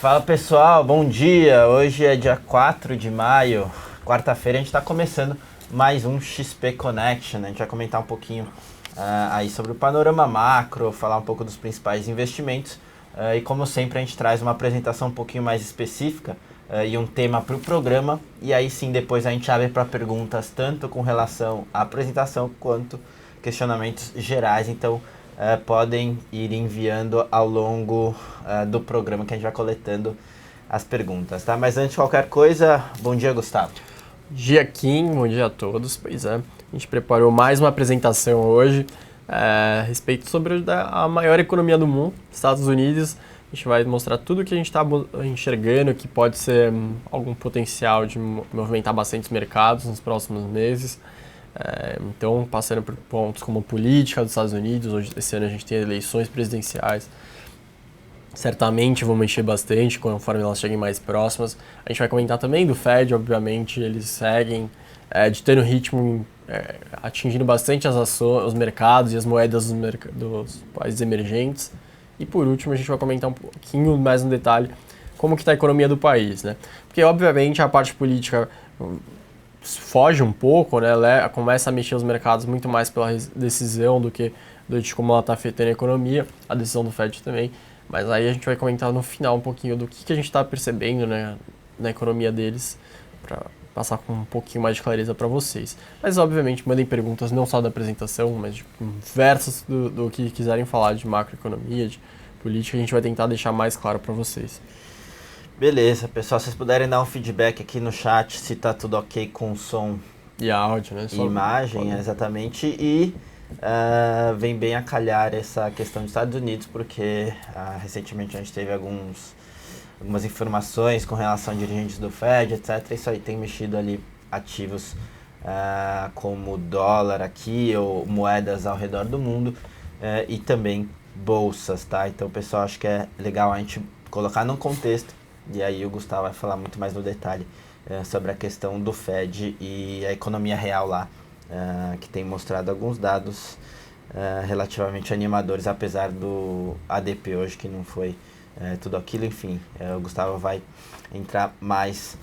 Fala pessoal, bom dia! Hoje é dia 4 de maio, quarta-feira a gente está começando mais um XP Connection. A gente vai comentar um pouquinho aí sobre o panorama macro, falar um pouco dos principais investimentos e como sempre a gente traz uma apresentação um pouquinho mais específica e um tema para o programa, e aí sim depois a gente abre para perguntas tanto com relação à apresentação quanto questionamentos gerais. Então podem ir enviando ao longo do programa que a gente vai coletando as perguntas, tá? Mas antes de qualquer coisa, bom dia, Gustavo. Dia Kim, bom dia a todos. Pois é, a gente preparou mais uma apresentação hoje a respeito sobre a maior economia do mundo, Estados Unidos. A gente vai mostrar tudo o que a gente está enxergando, que pode ser algum potencial de movimentar bastante os mercados nos próximos meses. Então, passando por pontos como política dos Estados Unidos, hoje esse ano a gente tem eleições presidenciais. Certamente vão mexer bastante conforme elas cheguem mais próximas. A gente vai comentar também do Fed, obviamente, eles seguem ditando ritmo, atingindo bastante as ações, os mercados e as moedas dos países emergentes. E por último, a gente vai comentar um pouquinho mais no detalhe como que está a economia do país, né? Porque, obviamente, a parte política foge um pouco, né? Começa a mexer os mercados muito mais pela decisão do que de como ela está afetando a economia, a decisão do Fed também. Mas aí a gente vai comentar no final um pouquinho do que a gente está percebendo, né, na economia deles, para passar com um pouquinho mais de clareza para vocês. Mas, obviamente, mandem perguntas não só da apresentação, mas de diversas do que quiserem falar de macroeconomia, de política, a gente vai tentar deixar mais claro para vocês. Beleza, pessoal, se vocês puderem dar um feedback aqui no chat se tá tudo ok com som e áudio, né? E imagem, exatamente, e vem bem a calhar essa questão dos Estados Unidos, porque recentemente a gente teve algumas informações com relação a dirigentes do Fed, etc. Isso aí tem mexido ali ativos como dólar aqui ou moedas ao redor do mundo e também bolsas, tá? Então, pessoal, acho que é legal a gente colocar num contexto, e aí o Gustavo vai falar muito mais no detalhe sobre a questão do Fed e a economia real lá, que tem mostrado alguns dados relativamente animadores, apesar do ADP hoje, que não foi tudo aquilo. Enfim, o Gustavo vai entrar mais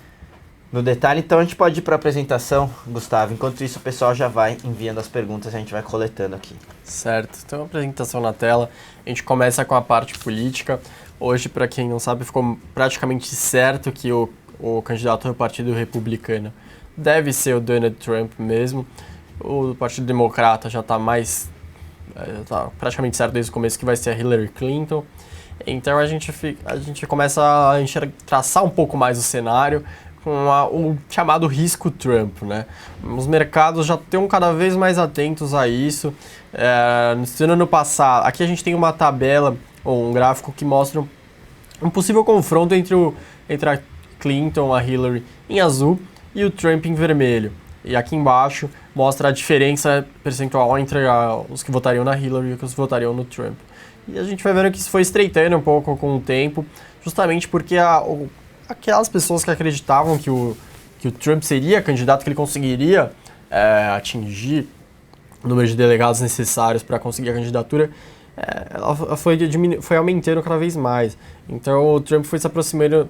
no detalhe. Então a gente pode ir para a apresentação, Gustavo. Enquanto isso, o pessoal já vai enviando as perguntas, a gente vai coletando aqui. Certo, então a apresentação na tela. A gente começa com a parte política. Hoje, para quem não sabe, ficou praticamente certo que o candidato do Partido Republicano deve ser o Donald Trump mesmo. O Partido Democrata já está tá praticamente certo desde o começo que vai ser a Hillary Clinton. Então a gente começa a traçar um pouco mais o cenário com o chamado risco Trump, né? Os mercados já estão cada vez mais atentos a isso. No ano passado, aqui a gente tem uma tabela ou um gráfico que mostra um possível confronto entre a Clinton, a Hillary em azul e o Trump em vermelho. E aqui embaixo mostra a diferença percentual entre os que votariam na Hillary e os que votariam no Trump. E a gente vai vendo que isso foi estreitando um pouco com o tempo, justamente porque aquelas pessoas que acreditavam que o Trump seria candidato, que ele conseguiria atingir o número de delegados necessários para conseguir a candidatura, ela foi aumentando cada vez mais. Então o Trump foi se aproximando,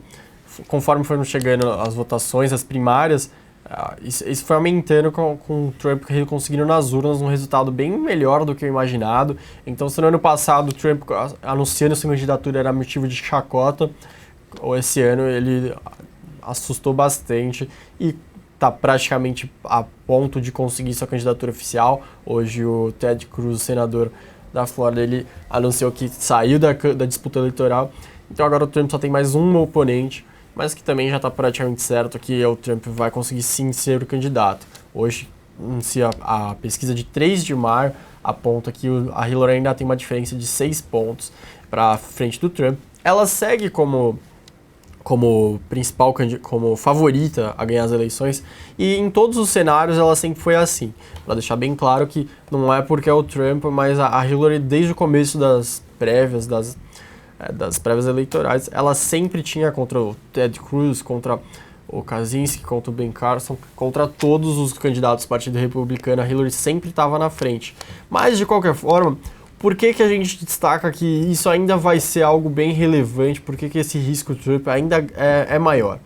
conforme foram chegando as votações, as primárias. Isso foi aumentando com o Trump conseguindo nas urnas um resultado bem melhor do que o imaginado. Então, se no ano passado o Trump anunciando sua candidatura era motivo de chacota, esse ano ele assustou bastante e está praticamente a ponto de conseguir sua candidatura oficial. Hoje o Ted Cruz, o senador da Flórida, ele anunciou que saiu da disputa eleitoral. Então agora o Trump só tem mais um oponente, mas que também já está praticamente certo que o Trump vai conseguir sim ser o candidato. Hoje, a pesquisa de 3 de maio aponta que a Hillary ainda tem uma diferença de 6 pontos para frente do Trump. Ela segue como como favorita a ganhar as eleições, e em todos os cenários ela sempre foi assim. Para deixar bem claro que não é porque é o Trump, mas a Hillary, desde o começo das prévias eleitorais, ela sempre tinha contra o Ted Cruz, contra o Kaczynski, contra o Ben Carson, contra todos os candidatos do Partido Republicano, a Hillary sempre estava na frente. Mas, de qualquer forma, por que a gente destaca que isso ainda vai ser algo bem relevante? Por que esse risco Trump ainda é maior?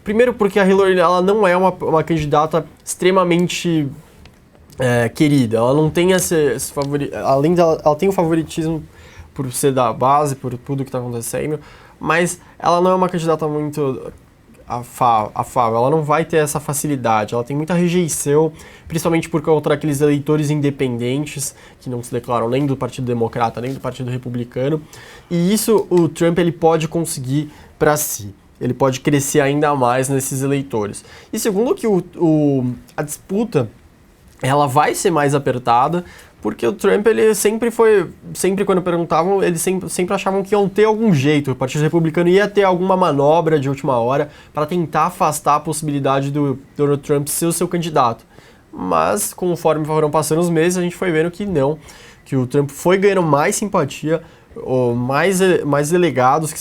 Primeiro porque a Hillary ela não é uma candidata extremamente querida. Ela não tem esse favoritismo. Além dela, ela tem o favoritismo por ser da base, por tudo que está acontecendo, mas ela não é uma candidata muito afável, ela não vai ter essa facilidade, ela tem muita rejeição, principalmente por conta daqueles eleitores independentes que não se declaram nem do Partido Democrata, nem do Partido Republicano, e isso o Trump ele pode conseguir para si, ele pode crescer ainda mais nesses eleitores. E segundo que a disputa ela vai ser mais apertada, porque o Trump, ele sempre quando perguntavam, eles sempre achavam que iam ter algum jeito, o Partido Republicano ia ter alguma manobra de última hora para tentar afastar a possibilidade do Donald Trump ser o seu candidato. Mas, conforme foram passando os meses, a gente foi vendo que não, que o Trump foi ganhando mais simpatia, mais delegados que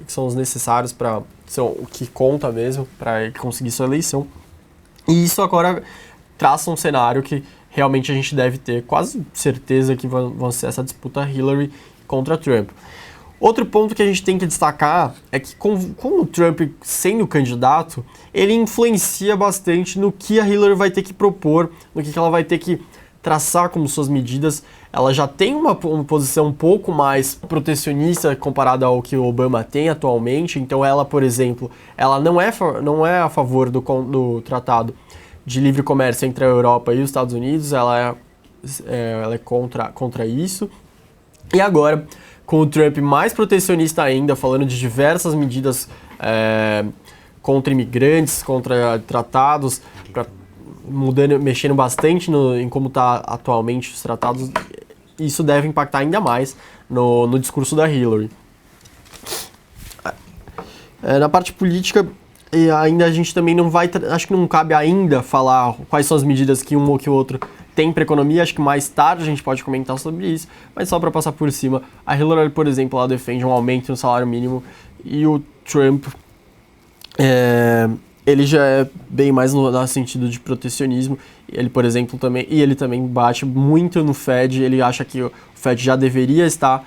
são os necessários para são o que conta mesmo para ele conseguir sua eleição. E isso agora traça um cenário que realmente a gente deve ter quase certeza que vão ser essa disputa Hillary contra Trump. Outro ponto que a gente tem que destacar é que com o Trump sendo candidato, ele influencia bastante no que a Hillary vai ter que propor, no que ela vai ter que traçar como suas medidas. Ela já tem uma posição um pouco mais protecionista comparada ao que o Obama tem atualmente, então ela, por exemplo, ela não é a favor do tratado de livre comércio entre a Europa e os Estados Unidos, ela é contra isso. E agora, com o Trump mais protecionista ainda, falando de diversas medidas contra imigrantes, contra tratados, mexendo bastante em como está atualmente os tratados, isso deve impactar ainda mais no discurso da Hillary. Na parte política, e ainda a gente também não vai, acho que não cabe ainda falar quais são as medidas que um ou que o outro tem para a economia, acho que mais tarde a gente pode comentar sobre isso, mas só para passar por cima, a Hillary, por exemplo, ela defende um aumento no salário mínimo e o Trump, ele já é bem mais no sentido de protecionismo, ele, por exemplo, ele também bate muito no Fed, ele acha que o Fed já deveria estar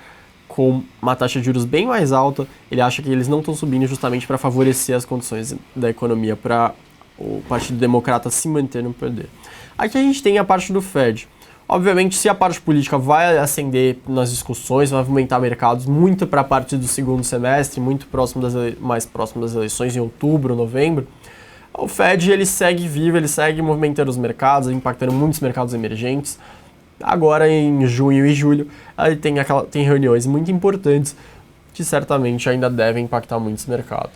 com uma taxa de juros bem mais alta, ele acha que eles não estão subindo justamente para favorecer as condições da economia, para o Partido Democrata se manter no poder. Aqui a gente tem a parte do Fed. Obviamente, se a parte política vai ascender nas discussões, vai movimentar mercados muito para a parte do segundo semestre, muito mais próximo das eleições, em outubro, novembro, o Fed ele segue vivo, ele segue movimentando os mercados, impactando muitos mercados emergentes. Agora, em junho e julho, ele tem reuniões muito importantes que certamente ainda devem impactar muitos mercados.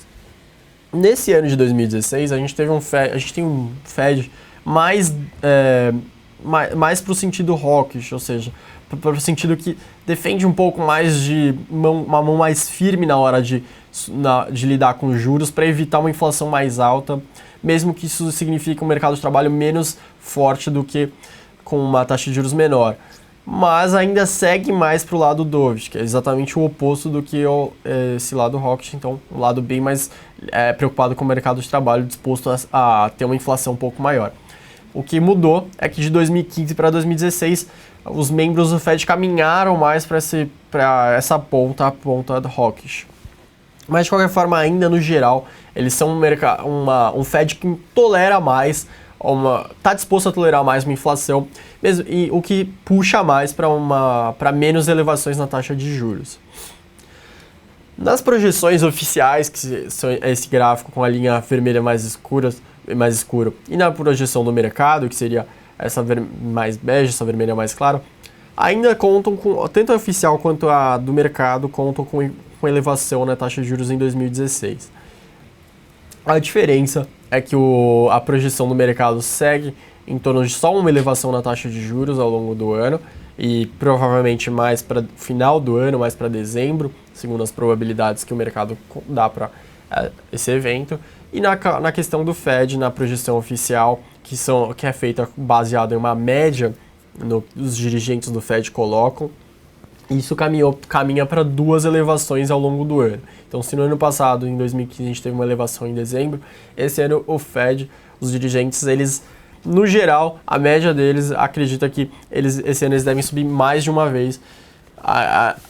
Nesse ano de 2016, a gente tem um Fed mais para o sentido hawkish, ou seja, para o sentido que defende um pouco mais de uma mão mais firme na hora de lidar com os juros para evitar uma inflação mais alta, mesmo que isso signifique um mercado de trabalho menos forte do que com uma taxa de juros menor, mas ainda segue mais para o lado dovish, que é exatamente o oposto do que esse lado hawkish, então um lado bem mais preocupado com o mercado de trabalho, disposto a ter uma inflação um pouco maior. O que mudou é que de 2015 para 2016, os membros do Fed caminharam mais para essa ponta, a ponta do hawkish. Mas de qualquer forma, ainda no geral, eles são um Fed que tolera mais, está disposto a tolerar mais uma inflação, mesmo, e o que puxa mais para menos elevações na taxa de juros. Nas projeções oficiais, que são esse gráfico com a linha vermelha mais escuro, e na projeção do mercado, que seria essa mais bege, essa vermelha mais clara, ainda contam com, tanto a oficial quanto a do mercado, contam com elevação na taxa de juros em 2016. A diferença é que a projeção do mercado segue em torno de só uma elevação na taxa de juros ao longo do ano e provavelmente mais para o final do ano, mais para dezembro, segundo as probabilidades que o mercado dá para esse evento. E na questão do Fed, na projeção oficial, que é feita baseada em uma média, os dirigentes do Fed colocam, isso caminha para 2 elevações ao longo do ano. Então, se no ano passado, em 2015, a gente teve uma elevação em dezembro, esse ano o Fed, os dirigentes, eles, no geral, a média deles acredita que esse ano eles devem subir mais de uma vez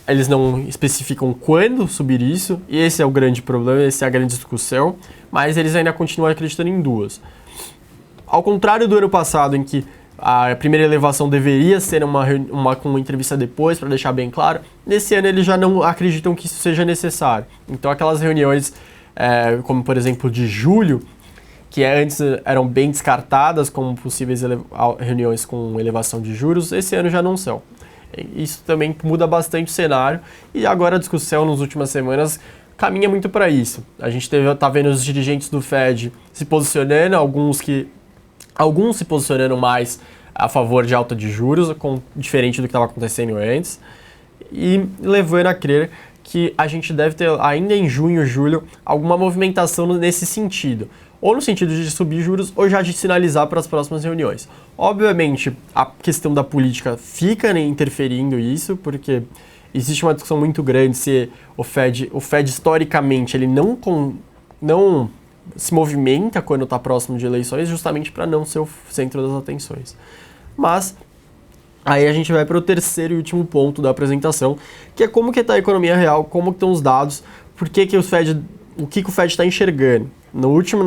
eles não especificam quando subir isso, e esse é o grande problema, essa é a grande discussão, mas eles ainda continuam acreditando em 2. Ao contrário do ano passado, em que a primeira elevação deveria ser com uma entrevista depois, para deixar bem claro, nesse ano eles já não acreditam que isso seja necessário. Então aquelas reuniões, como por exemplo de julho, que antes eram bem descartadas como possíveis reuniões com elevação de juros, esse ano já não são. Isso também muda bastante o cenário, e agora a discussão nas últimas semanas caminha muito para isso. A gente tá vendo os dirigentes do Fed se posicionando, alguns se posicionando mais a favor de alta de juros, diferente do que estava acontecendo antes, e levando a crer que a gente deve ter, ainda em junho, julho, alguma movimentação nesse sentido. Ou no sentido de subir juros, ou já de sinalizar para as próximas reuniões. Obviamente, a questão da política fica, né, interferindo isso, porque existe uma discussão muito grande se o Fed historicamente, ele não se movimenta quando está próximo de eleições, justamente para não ser o centro das atenções. Mas aí a gente vai para o terceiro e último ponto da apresentação, que é como que está a economia real, como que estão os dados, o que o Fed está enxergando. Na última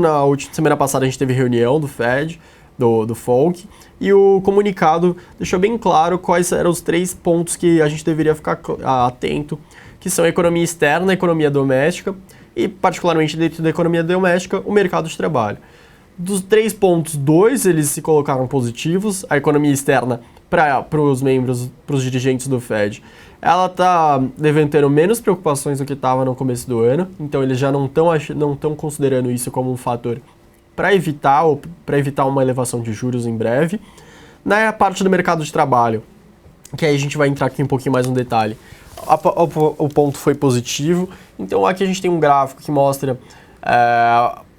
semana passada a gente teve reunião do Fed, do FONC, e o comunicado deixou bem claro quais eram os 3 pontos que a gente deveria ficar atento, que são a economia externa, a economia doméstica e, particularmente dentro da economia doméstica, o mercado de trabalho. Dos 3 pontos, 2 eles se colocaram positivos. A economia externa, para os dirigentes do Fed, ela está levantando menos preocupações do que estava no começo do ano, então eles já não estão considerando isso como um fator para evitar uma elevação de juros em breve. Na parte do mercado de trabalho, que aí a gente vai entrar aqui um pouquinho mais no detalhe, o ponto foi positivo. Então aqui a gente tem um gráfico que mostra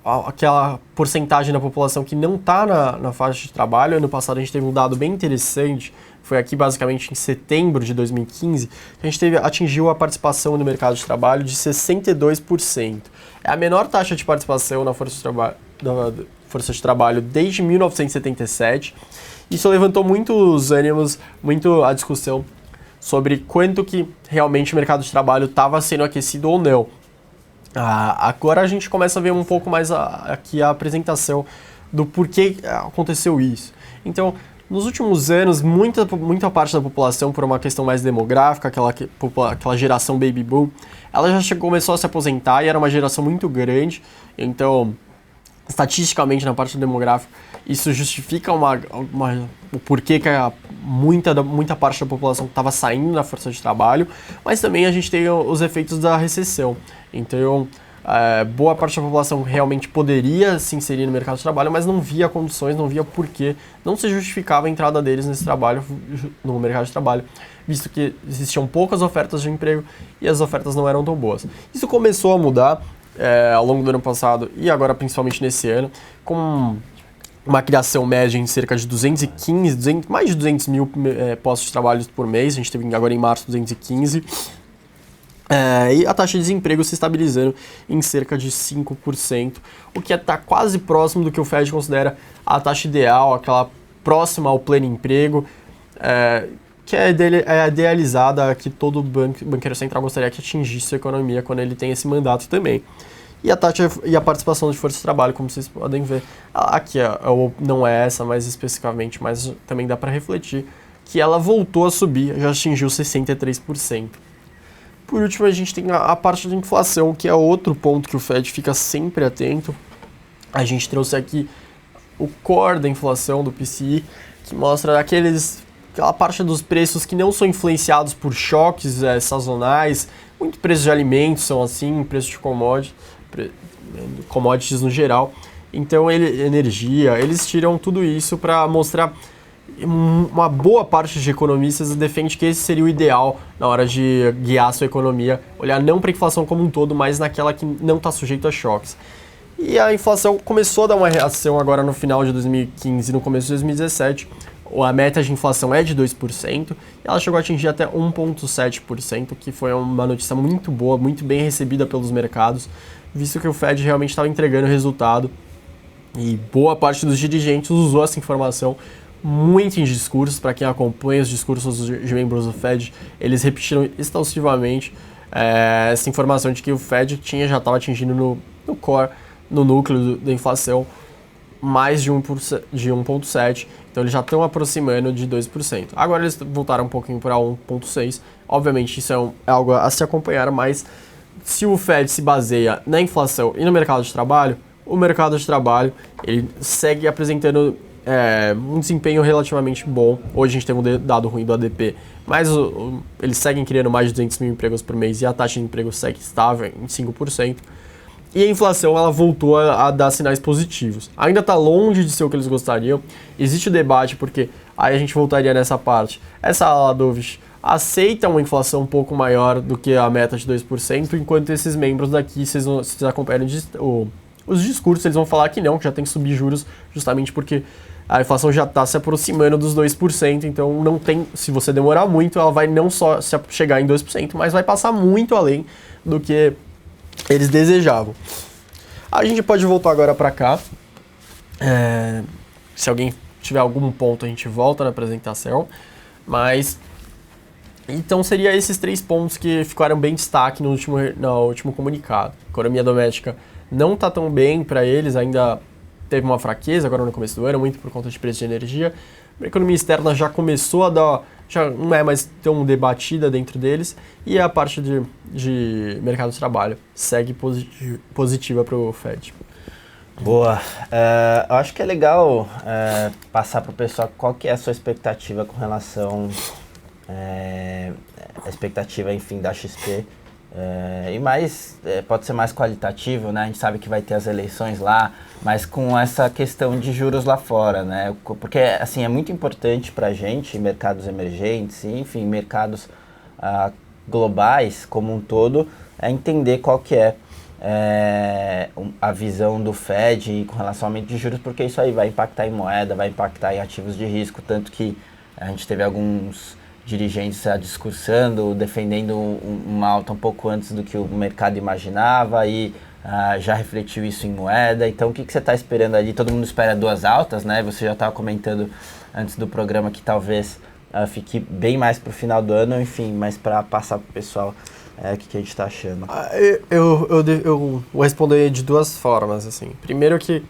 aquela porcentagem da população que não está na faixa de trabalho. Ano passado a gente teve um dado bem interessante, foi aqui basicamente em setembro de 2015, que a gente atingiu a participação no mercado de trabalho de 62%. É a menor taxa de participação na força de trabalho desde 1977. Isso levantou muitos ânimos, muito a discussão sobre quanto que realmente o mercado de trabalho estava sendo aquecido ou não. Agora a gente começa a ver um pouco mais aqui a apresentação do porquê aconteceu isso. Então, nos últimos anos, muita parte da população, por uma questão mais demográfica, aquela geração baby boom, ela já começou a se aposentar e era uma geração muito grande. Então, estatisticamente, na parte demográfica, isso justifica o porquê que muita parte da população estava saindo da força de trabalho, mas também a gente tem os efeitos da recessão. Então, boa parte da população realmente poderia se inserir no mercado de trabalho, mas não via condições, não via porquê, não se justificava a entrada deles no mercado de trabalho, visto que existiam poucas ofertas de emprego e as ofertas não eram tão boas. Isso começou a mudar ao longo do ano passado e agora principalmente nesse ano, com uma criação média em cerca de mais de 200 mil postos de trabalho por mês. A gente teve agora em março 215. E a taxa de desemprego se estabilizando em cerca de 5%, o que está quase próximo do que o Fed considera a taxa ideal, aquela próxima ao pleno emprego, que é idealizada, que todo banqueiro central gostaria que atingisse a economia quando ele tem esse mandato também. E a taxa e a participação de força de trabalho, como vocês podem ver, aqui não é essa mais especificamente, mas também dá para refletir que ela voltou a subir, já atingiu 63%. Por último, a gente tem a parte da inflação, que é outro ponto que o Fed fica sempre atento. A gente trouxe aqui o core da inflação, do PCI, que mostra aquela parte dos preços que não são influenciados por choques sazonais. Muito preços de alimentos são assim, preços de commodities no geral. Então, energia, eles tiram tudo isso para mostrar. Uma boa parte de economistas defende que esse seria o ideal na hora de guiar a sua economia, olhar não para a inflação como um todo, mas naquela que não está sujeita a choques. E a inflação começou a dar uma reação agora no final de 2015 e no começo de 2017. A meta de inflação é de 2%, e ela chegou a atingir até 1,7%, que foi uma notícia muito boa, muito bem recebida pelos mercados, visto que o Fed realmente estava entregando resultado, e boa parte dos dirigentes usou essa informação muito em discursos. Para quem acompanha os discursos de membros do Fed, eles repetiram exaustivamente essa informação de que o Fed já estava atingindo no core, no núcleo da inflação, mais de 1,7%, então eles já estão aproximando de 2%. Agora eles voltaram um pouquinho para 1,6%, obviamente isso é algo a se acompanhar, mas se o Fed se baseia na inflação e no mercado de trabalho, o mercado de trabalho ele segue apresentando um desempenho relativamente bom. Hoje a gente teve um dado ruim do ADP, mas eles seguem criando mais de 200 mil empregos por mês e a taxa de emprego segue estável em 5%. E a inflação ela voltou a dar sinais positivos. Ainda está longe de ser o que eles gostariam. Existe o debate porque aí a gente voltaria nessa parte. Essa ala Dovish aceita uma inflação um pouco maior do que a meta de 2%, enquanto esses membros daqui, se vocês acompanham os discursos, eles vão falar que não, que já tem que subir juros, justamente porque a inflação já está se aproximando dos 2%, então não tem, se você demorar muito, ela vai não só chegar em 2%, mas vai passar muito além do que eles desejavam. A gente pode voltar agora para cá. Se alguém tiver algum ponto, a gente volta na apresentação. Mas então seria esses 3 pontos que ficaram bem destaque no último comunicado. A economia doméstica não está tão bem para eles, ainda teve uma fraqueza agora no começo do ano, muito por conta de preço de energia. A economia externa já começou a dar, já não é mais tão debatida dentro deles, e a parte de mercado de trabalho segue positiva para o Fed. Boa. Eu acho que é legal passar para o pessoal qual que é a sua expectativa com relação à expectativa, enfim, da XP. E mais, pode ser mais qualitativo, né? A gente sabe que vai ter as eleições lá, mas com essa questão de juros lá fora, né? Porque, assim, é muito importante para a gente, mercados emergentes, enfim, mercados globais como um todo, entender qual que é a visão do Fed com relação ao aumento de juros, porque isso aí vai impactar em moeda, vai impactar em ativos de risco, tanto que a gente teve alguns dirigentes discursando, defendendo uma alta um pouco antes do que o mercado imaginava e já refletiu isso em moeda. Então, o que você está esperando ali? Todo mundo espera 2 altas, né? Você já estava comentando antes do programa que talvez fique bem mais para o final do ano, enfim, mas para passar para o pessoal o que a gente está achando. Eu vou responder de 2 formas, assim. Primeiro que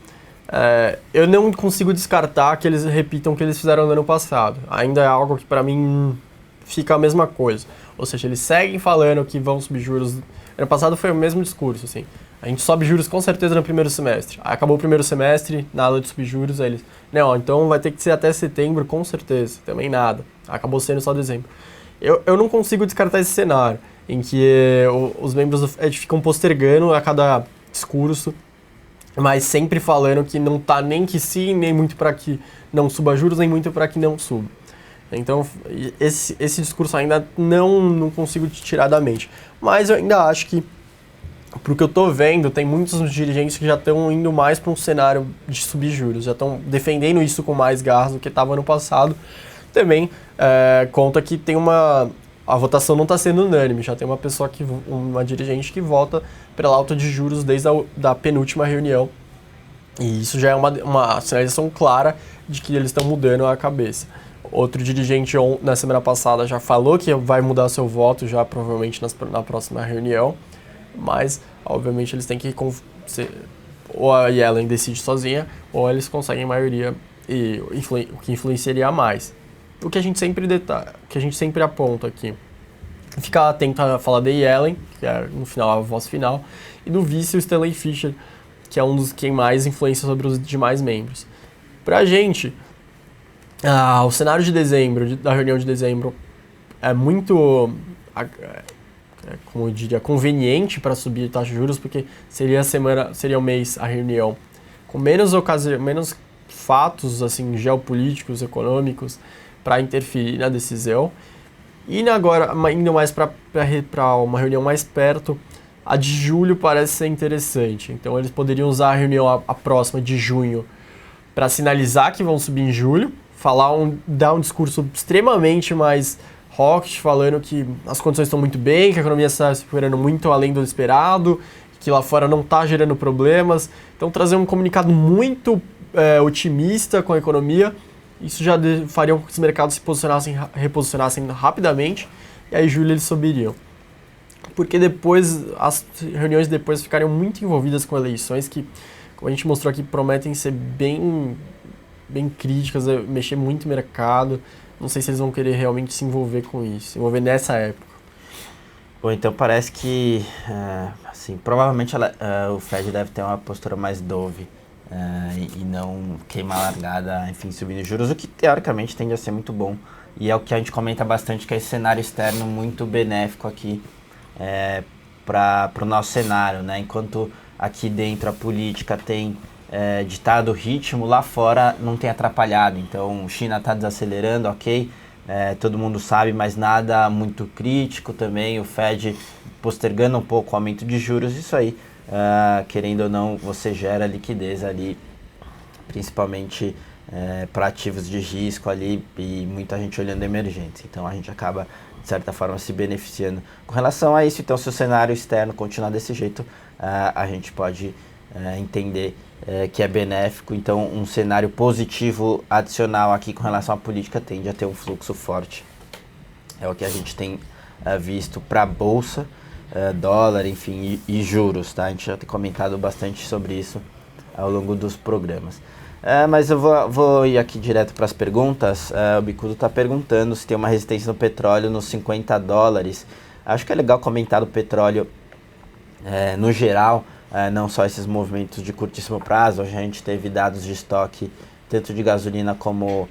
eu não consigo descartar que eles repitam o que eles fizeram no ano passado. Ainda é algo que para mim fica a mesma coisa. Ou seja, eles seguem falando que vão subir juros. Ano passado foi o mesmo discurso, assim. A gente sobe juros com certeza no primeiro semestre. Aí acabou o primeiro semestre, nada de subir juros, aí eles... Não, então vai ter que ser até setembro, com certeza. Também nada. Acabou sendo só dezembro. Eu não consigo descartar esse cenário, em que os membros do Fed ficam postergando a cada discurso, mas sempre falando que não tá nem que sim, nem muito para que não suba juros, nem muito para que não suba. Então, esse discurso ainda não consigo te tirar da mente. Mas eu ainda acho que, pro que eu tô vendo, tem muitos dirigentes que já estão indo mais para um cenário de subir juros, já estão defendendo isso com mais garras do que estava no passado. Também conta que tem a votação não está sendo unânime, já tem uma dirigente que vota pela alta de juros desde a penúltima reunião. E isso já é uma sinalização clara de que eles estão mudando a cabeça. Outro dirigente na semana passada já falou que vai mudar seu voto já provavelmente na próxima reunião, mas obviamente eles têm que ou a Yellen decide sozinha ou eles conseguem maioria e o que influenciaria mais. O que a gente sempre aponta aqui. Ficar atento a falar da Yellen, que é no final a voz final, e do vice o Stanley Fischer, que é um dos quem mais influencia sobre os demais membros. Pra gente, o cenário de dezembro, da reunião de dezembro, é muito, como eu diria, conveniente para subir a taxa de juros, porque seria o mês, a reunião, com menos fatos assim, geopolíticos, econômicos, para interferir na decisão. E agora, indo mais para uma reunião mais perto, a de julho parece ser interessante. Então eles poderiam usar a reunião a próxima de junho para sinalizar que vão subir em julho, dar um discurso extremamente mais hawkish, falando que as condições estão muito bem, que a economia está se recuperando muito além do esperado, que lá fora não está gerando problemas. Então trazer um comunicado muito otimista com a economia Isso já faria com que os mercados se reposicionassem rapidamente, e aí julho eles subiriam. Porque depois, as reuniões depois ficariam muito envolvidas com eleições que, como a gente mostrou aqui, prometem ser bem críticas, mexer muito no mercado. Não sei se eles vão querer realmente se envolver com isso, se envolver nessa época. Bom, então parece que, assim, provavelmente o Fed deve ter uma postura mais dove e não queimar a largada, enfim, subindo juros, o que teoricamente tende a ser muito bom. E é o que a gente comenta bastante, que é esse cenário externo muito benéfico aqui para o nosso cenário, né? Enquanto aqui dentro a política tem ditado o ritmo, lá fora não tem atrapalhado. Então, China está desacelerando, ok, todo mundo sabe, mas nada muito crítico também. O Fed postergando um pouco o aumento de juros, isso aí, querendo ou não, você gera liquidez ali, principalmente para ativos de risco ali e muita gente olhando emergentes. Então, a gente acaba, de certa forma, se beneficiando. Com relação a isso, então, se o cenário externo continuar desse jeito, a gente pode entender que é benéfico. Então, um cenário positivo adicional aqui com relação à política tende a ter um fluxo forte. É o que a gente tem visto para a Bolsa, dólar, enfim, e juros, tá? A gente já tem comentado bastante sobre isso ao longo dos programas. Mas eu vou ir aqui direto para as perguntas. O Bicudo está perguntando se tem uma resistência no petróleo nos $50. Acho que é legal comentar do petróleo no geral, não só esses movimentos de curtíssimo prazo. Hoje a gente teve dados de estoque, tanto de gasolina como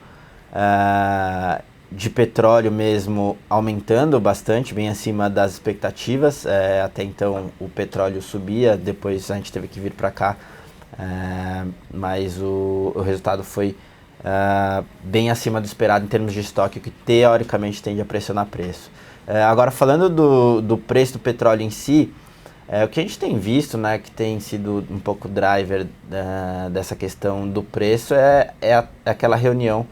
de petróleo mesmo, aumentando bastante, bem acima das expectativas. Até então o petróleo subia, depois a gente teve que vir para cá, mas o resultado foi bem acima do esperado em termos de estoque, o que teoricamente tende a pressionar preço. Agora, falando do preço do petróleo em si, o que a gente tem visto, né, que tem sido um pouco driver dessa questão do preço é aquela reunião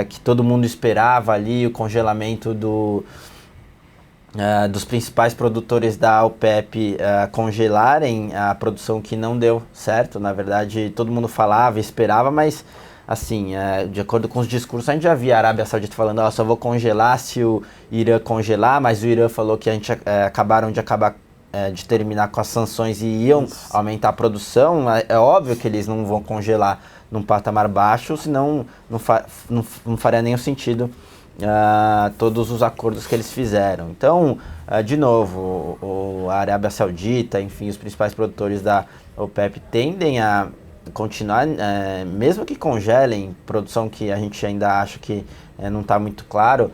que todo mundo esperava ali, o congelamento dos principais produtores da OPEP congelarem a produção, que não deu certo. Na verdade, todo mundo falava, esperava, mas assim, de acordo com os discursos, a gente já via a Arábia Saudita falando, só vou congelar se o Irã congelar, mas o Irã falou que a gente acabaram de terminar com as sanções e iam aumentar a produção. É óbvio que eles não vão congelar num patamar baixo, senão não faria nenhum sentido todos os acordos que eles fizeram. Então, de novo, a Arábia Saudita, enfim, os principais produtores da OPEP tendem a continuar, mesmo que congelem produção, que a gente ainda acha que não está muito claro.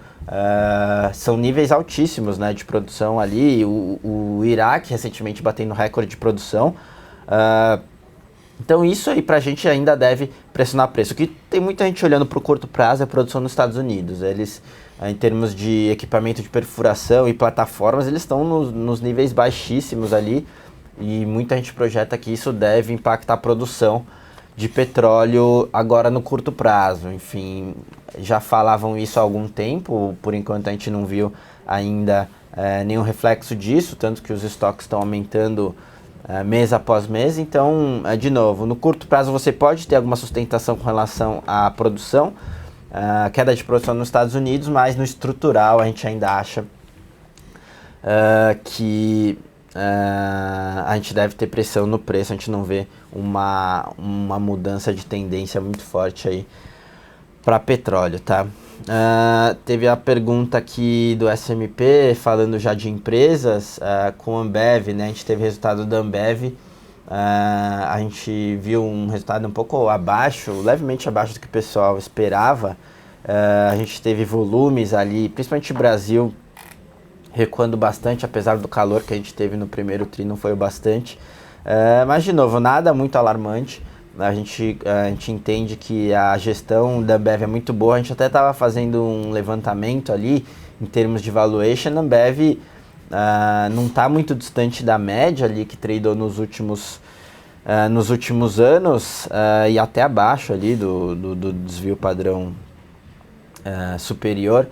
São níveis altíssimos, né, de produção ali. O Iraque recentemente batendo recorde de produção. Então isso aí pra gente ainda deve pressionar preço. O que tem muita gente olhando para o curto prazo é a produção nos Estados Unidos. Eles, em termos de equipamento de perfuração e plataformas, eles estão nos níveis baixíssimos ali. E muita gente projeta que isso deve impactar a produção de petróleo agora no curto prazo. Enfim, já falavam isso há algum tempo, por enquanto a gente não viu ainda nenhum reflexo disso, tanto que os estoques estão aumentando mês após mês. Então, de novo, no curto prazo você pode ter alguma sustentação com relação à produção, queda de produção nos Estados Unidos, mas no estrutural a gente ainda acha que a gente deve ter pressão no preço. A gente não vê uma mudança de tendência muito forte aí para petróleo, tá? Teve a pergunta aqui do SMP, falando já de empresas, com a Ambev, né? A gente teve resultado da Ambev, a gente viu um resultado um pouco abaixo, levemente abaixo do que o pessoal esperava. A gente teve volumes ali, principalmente no Brasil, recuando bastante, apesar do calor que a gente teve no primeiro tri, não foi o bastante. Mas, de novo, nada muito alarmante. A gente entende que a gestão da Ambev é muito boa. A gente até estava fazendo um levantamento ali, em termos de valuation. A Ambev não está muito distante da média ali, que tradou nos últimos anos, e até abaixo ali do desvio padrão superior.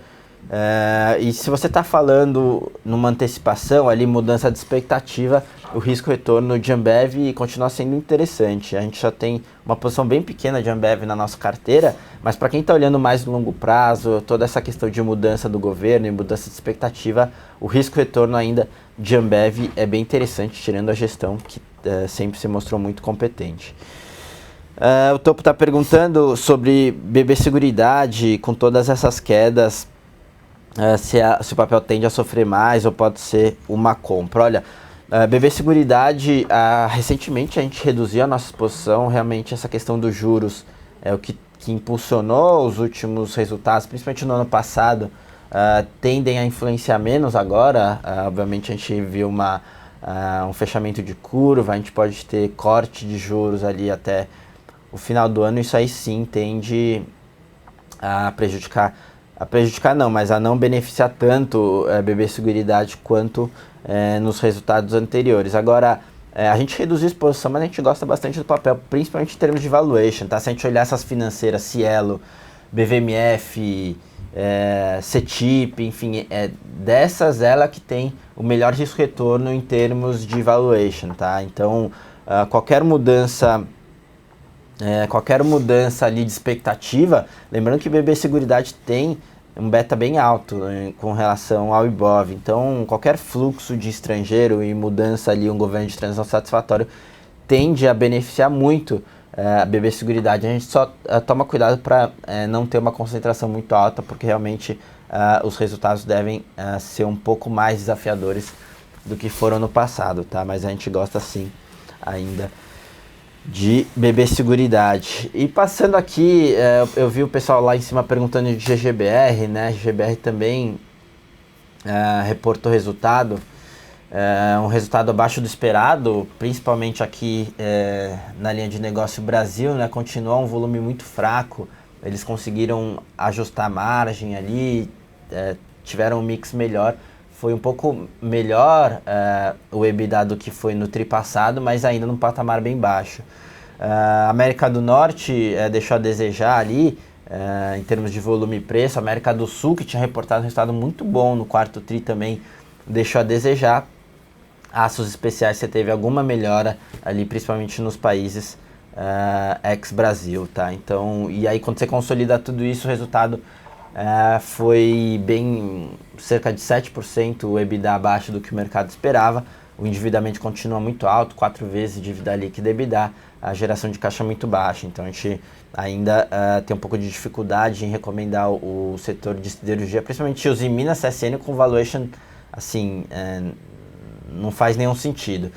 E se você está falando numa antecipação, ali mudança de expectativa, o risco-retorno de Ambev continua sendo interessante. A gente já tem uma posição bem pequena de Ambev na nossa carteira, mas para quem está olhando mais no longo prazo, toda essa questão de mudança do governo e mudança de expectativa, o risco-retorno ainda de Ambev é bem interessante, tirando a gestão que sempre se mostrou muito competente. O Topo está perguntando sobre BB Seguridade, com todas essas quedas, se o papel tende a sofrer mais ou pode ser uma compra. Olha, BB Seguridade, recentemente a gente reduziu a nossa exposição, realmente essa questão dos juros é o que impulsionou os últimos resultados, principalmente no ano passado, tendem a influenciar menos agora. Obviamente a gente viu um fechamento de curva, a gente pode ter corte de juros ali até o final do ano, isso aí sim tende a prejudicar não, mas a não beneficiar tanto BB Seguridade quanto nos resultados anteriores. Agora, a gente reduziu a exposição, mas a gente gosta bastante do papel, principalmente em termos de valuation, tá? Se a gente olhar essas financeiras, Cielo, BVMF, CETIP, enfim, dessas ela que tem o melhor risco-retorno em termos de valuation, tá? Então, qualquer mudança ali de expectativa, lembrando que BB Seguridade tem um beta bem alto com relação ao Ibov, então qualquer fluxo de estrangeiro e mudança ali, um governo de transição satisfatório, tende a beneficiar muito a BB Seguridade. A gente só toma cuidado para não ter uma concentração muito alta, porque realmente os resultados devem ser um pouco mais desafiadores do que foram no passado, tá? Mas a gente gosta sim ainda de BB Seguridade. E passando aqui, eu vi o pessoal lá em cima perguntando de GGBR, né? GGBR também reportou resultado, um resultado abaixo do esperado, principalmente aqui na linha de negócio Brasil, né? Continua um volume muito fraco, eles conseguiram ajustar a margem ali, tiveram um mix melhor. Foi um pouco melhor o EBITDA do que foi no tri passado, mas ainda num patamar bem baixo. A América do Norte deixou a desejar ali, em termos de volume e preço. A América do Sul, que tinha reportado um resultado muito bom no quarto tri, também deixou a desejar. Aços especiais, você teve alguma melhora ali, principalmente nos países ex-Brasil, tá? Então, e aí quando você consolida tudo isso, o resultado foi bem cerca de 7% o EBITDA abaixo do que o mercado esperava. O endividamento continua muito alto, 4 vezes dívida líquida EBITDA, a geração de caixa muito baixa. Então a gente ainda tem um pouco de dificuldade em recomendar o setor de siderurgia, principalmente os em Minas CSN com valuation assim, não faz nenhum sentido.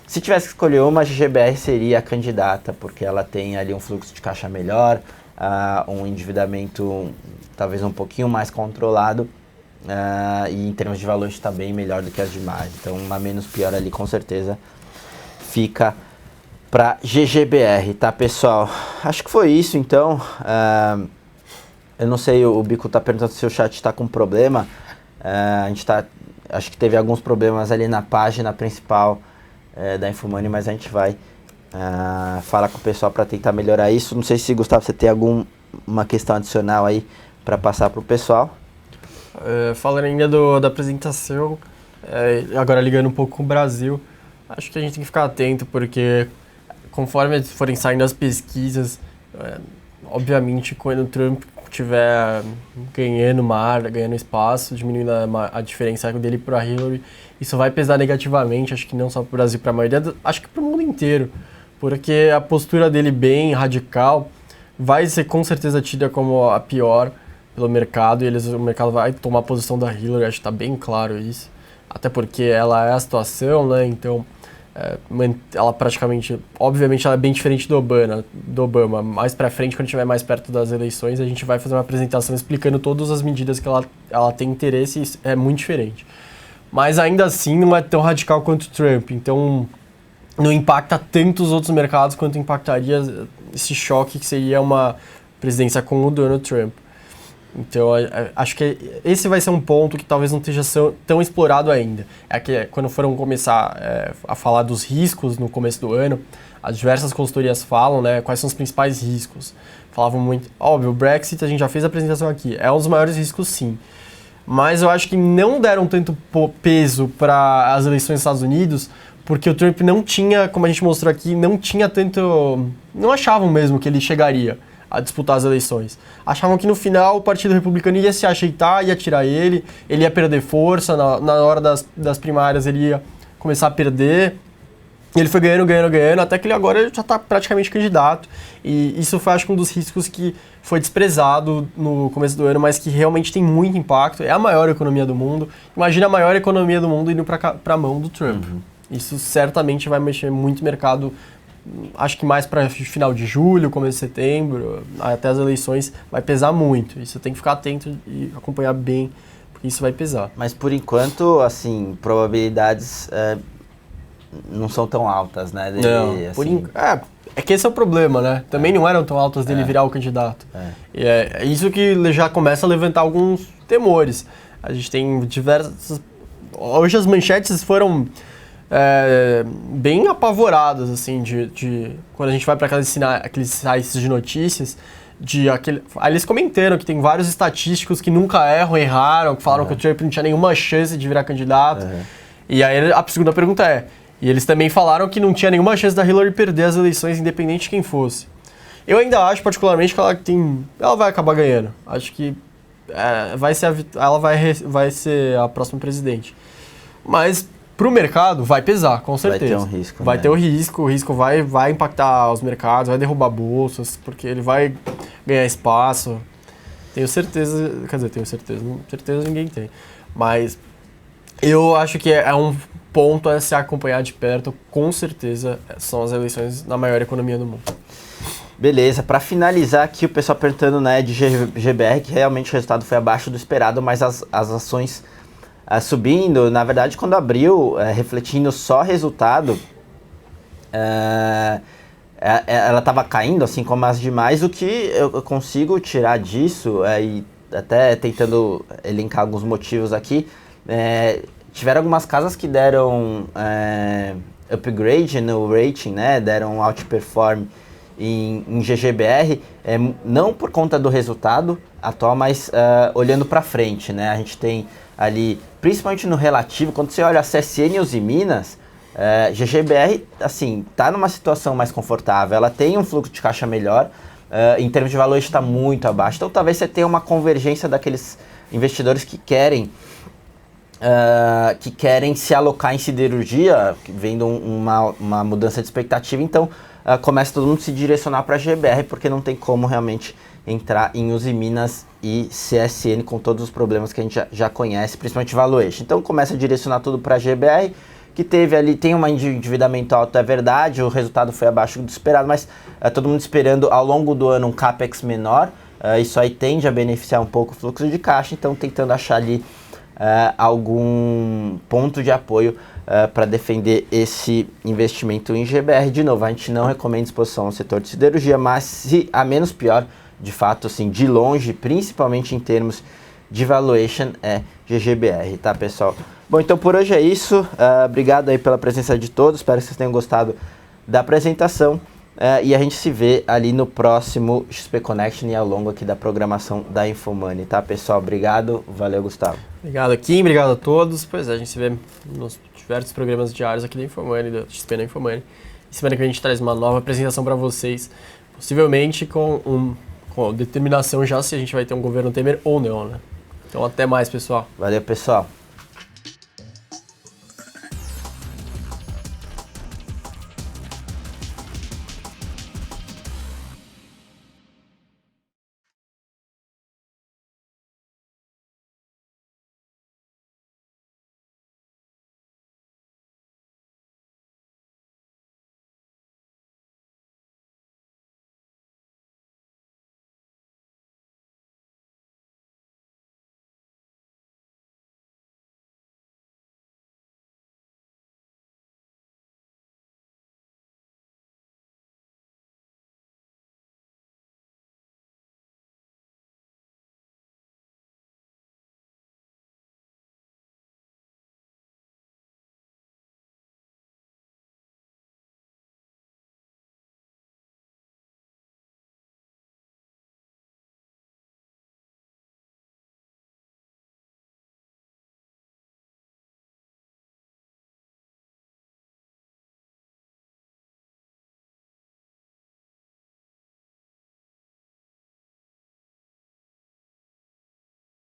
Se tivesse que escolher uma, a GGBR seria a candidata, porque ela tem ali um fluxo de caixa melhor, um endividamento talvez um pouquinho mais controlado, e em termos de valor está bem melhor do que as demais. Então uma menos pior ali com certeza fica para GGBR, tá, pessoal? Acho que foi isso então. Eu não sei, o Bico tá perguntando se o chat está com problema. A gente acho que teve alguns problemas ali na página principal da Infomoney, mas a gente vai falar com o pessoal para tentar melhorar isso. Não sei se, Gustavo, você tem alguma questão adicional aí para passar para o pessoal. Falando ainda da apresentação, agora ligando um pouco com o Brasil, acho que a gente tem que ficar atento, porque conforme forem saindo as pesquisas, obviamente quando o Trump estiver ganhando espaço, diminuindo a diferença dele para a Hillary, isso vai pesar negativamente, acho que não só para o Brasil, para a maioria, acho que para o mundo inteiro, porque a postura dele bem radical vai ser com certeza tida como a pior pelo mercado, e o mercado vai tomar a posição da Hillary, acho que está bem claro isso, até porque ela é a situação, né, então ela praticamente, obviamente ela é bem diferente do Obama. Mais pra frente, quando estiver mais perto das eleições, a gente vai fazer uma apresentação explicando todas as medidas que ela tem interesse, e é muito diferente. Mas ainda assim não é tão radical quanto o Trump, então não impacta tanto os outros mercados quanto impactaria esse choque que seria uma presidência com o Donald Trump. Então, acho que esse vai ser um ponto que talvez não esteja tão explorado ainda. É que quando foram começar a falar dos riscos no começo do ano, as diversas consultorias falam, né, quais são os principais riscos. Falavam muito, óbvio, o Brexit, a gente já fez a apresentação aqui, é um dos maiores riscos, sim. mas eu acho que não deram tanto peso para as eleições dos Estados Unidos, porque o Trump não tinha, como a gente mostrou aqui, não tinha tanto... Não achavam mesmo que ele chegaria a disputar as eleições. Achavam que no final o Partido Republicano ia se ajeitar, ia tirar ele ia perder força, na hora das primárias ele ia começar a perder. Ele foi ganhando, até que ele agora já está praticamente candidato. E isso foi, acho que, um dos riscos que foi desprezado no começo do ano, mas que realmente tem muito impacto. É a maior economia do mundo. Imagina a maior economia do mundo indo para a mão do Trump. Isso certamente vai mexer muito no mercado, acho que mais para final de julho, começo de setembro, até as eleições, vai pesar muito. Isso tem que ficar atento e acompanhar bem, porque isso vai pesar. Mas, por enquanto, assim, probabilidades... não são tão altas, né? Dele, não, assim... é que esse é o problema, né? Também não eram tão altas dele virar o candidato. E é isso que já começa a levantar alguns temores. A gente tem diversas... Hoje as manchetes foram bem apavoradas, assim, de quando a gente vai para aqueles sites de notícias, aí eles comentaram que tem vários estatísticos que nunca erraram, que falaram que o Trump não tinha nenhuma chance de virar candidato. E aí a segunda pergunta é... E eles também falaram que não tinha nenhuma chance da Hillary perder as eleições, independente de quem fosse. Eu ainda acho, particularmente, que ela vai acabar ganhando. Acho que ela vai ser a próxima presidente. Mas, pro mercado, vai pesar, com certeza. Vai ter um risco. Vai ter o risco vai impactar os mercados, vai derrubar bolsas, porque ele vai ganhar espaço. Tenho certeza ninguém tem. Mas eu acho que é um ponto a se acompanhar de perto, com certeza, são as eleições na maior economia do mundo. Beleza, para finalizar aqui, o pessoal perguntando, né, de GBR, que realmente o resultado foi abaixo do esperado, mas as ações subindo, na verdade, quando abriu, refletindo só resultado, ela estava caindo, assim como as demais. O que eu consigo tirar disso, e até tentando elencar alguns motivos aqui, tiveram algumas casas que deram upgrade no rating, né? Deram outperform em GGBR, não por conta do resultado atual, mas olhando para frente, né? A gente tem ali, principalmente no relativo, quando você olha a CSN e os Minas, GGBR, assim, tá numa situação mais confortável, ela tem um fluxo de caixa melhor, em termos de valor está muito abaixo, então talvez você tenha uma convergência daqueles investidores que querem se alocar em siderurgia, vendo uma mudança de expectativa, então começa todo mundo a se direcionar para a GBR, porque não tem como realmente entrar em Uzi Minas e CSN com todos os problemas que a gente já conhece, principalmente valuation. Então começa a direcionar tudo para a GBR, que tem um endividamento alto, é verdade, o resultado foi abaixo do esperado, mas todo mundo esperando ao longo do ano um CAPEX menor, isso aí tende a beneficiar um pouco o fluxo de caixa, então tentando achar ali algum ponto de apoio para defender esse investimento em GBR. De novo, a gente não recomenda exposição ao setor de siderurgia, mas se a menos pior, de fato, assim, de longe, principalmente em termos de valuation, é GGBR, tá, pessoal? Bom, então por hoje é isso. Obrigado aí pela presença de todos, espero que vocês tenham gostado da apresentação. E a gente se vê ali no próximo XP Connection e ao longo aqui da programação da InfoMoney, tá, pessoal? Obrigado, valeu, Gustavo. Obrigado, Kim, obrigado a todos. Pois é, a gente se vê nos diversos programas diários aqui da InfoMoney, da XP na InfoMoney. E semana que vem a gente traz uma nova apresentação para vocês, possivelmente com determinação já se a gente vai ter um governo Temer ou não, né? Então até mais, pessoal. Valeu, pessoal.